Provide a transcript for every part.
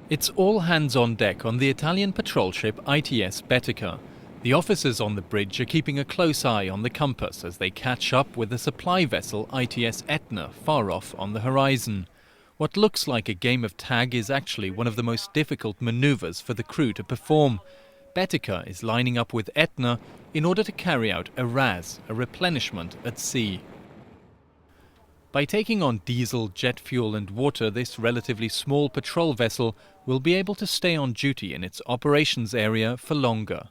It's all hands on deck on the Italian patrol ship ITS Betica. The officers on the bridge are keeping a close eye on the compass as they catch up with the supply vessel ITS Etna far off on the horizon. What looks like a game of tag is actually one of the most difficult maneuvers for the crew to perform. Betica is lining up with Etna in order to carry out a RAS, a replenishment at sea. By taking on diesel, jet fuel and water, this relatively small patrol vessel will be able to stay on duty in its operations area for longer.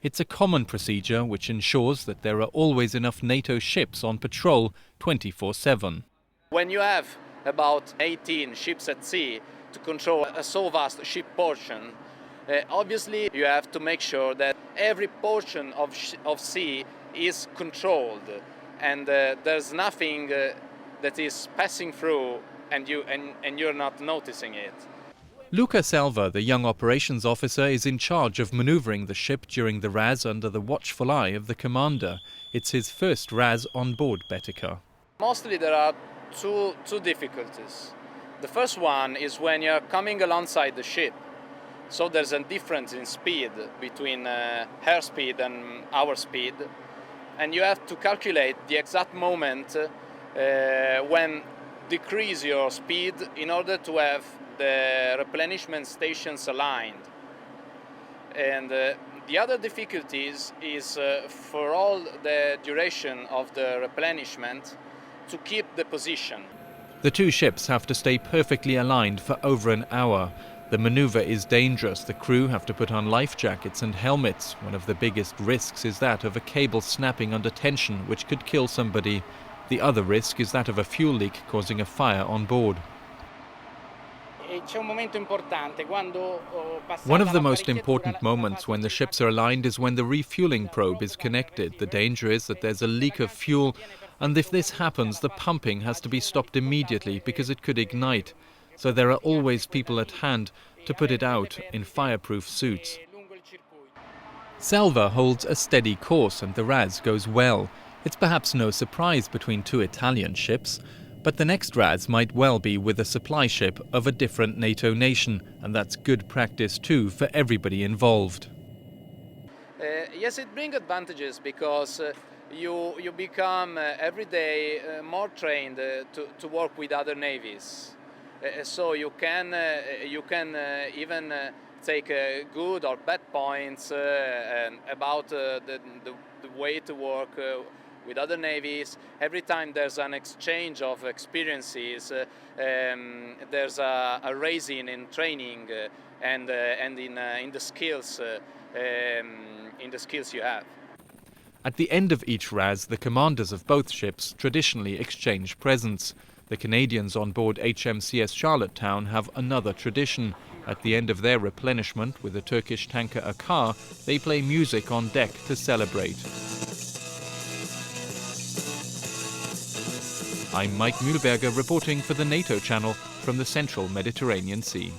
It's a common procedure which ensures that there are always enough NATO ships on patrol 24/7. When you have about 18 ships at sea to control a so vast ship portion, obviously you have to make sure that every portion of sea is controlled, and there's nothing that is passing through and you're not noticing it. Luca Selva, the young operations officer, is in charge of manoeuvring the ship during the RAS under the watchful eye of the commander. It's his first RAS on board Betica. Mostly there are two difficulties. The first one is when you're coming alongside the ship. So there's a difference in speed between her speed and our speed. And you have to calculate the exact moment when decrease your speed in order to have the replenishment stations aligned. And the other difficulties is for all the duration of the replenishment to keep the position. The two ships have to stay perfectly aligned for over an hour. The maneuver is dangerous. The crew have to put on life jackets and helmets. One of the biggest risks is that of a cable snapping under tension, which could kill somebody. The other risk is that of a fuel leak causing a fire on board. One of the most important moments when the ships are aligned is when the refueling probe is connected. The danger is that there's a leak of fuel, and if this happens, the pumping has to be stopped immediately because it could ignite. So there are always people at hand to put it out in fireproof suits. Selva holds a steady course and the RAS goes well. It's perhaps no surprise between two Italian ships, but the next RAS might well be with a supply ship of a different NATO nation, and that's good practice too for everybody involved. Yes, it brings advantages because you become every day more trained to work with other navies. So you can even take good or bad points about the way to work with other navies. Every time there's an exchange of experiences, there's a raising in training and in the skills you have. At the end of each RAS, the commanders of both ships traditionally exchange presents. The Canadians on board HMCS Charlottetown have another tradition. At the end of their replenishment with the Turkish tanker Akar, they play music on deck to celebrate. I'm Mike Mühlberger reporting for the NATO channel from the central Mediterranean Sea.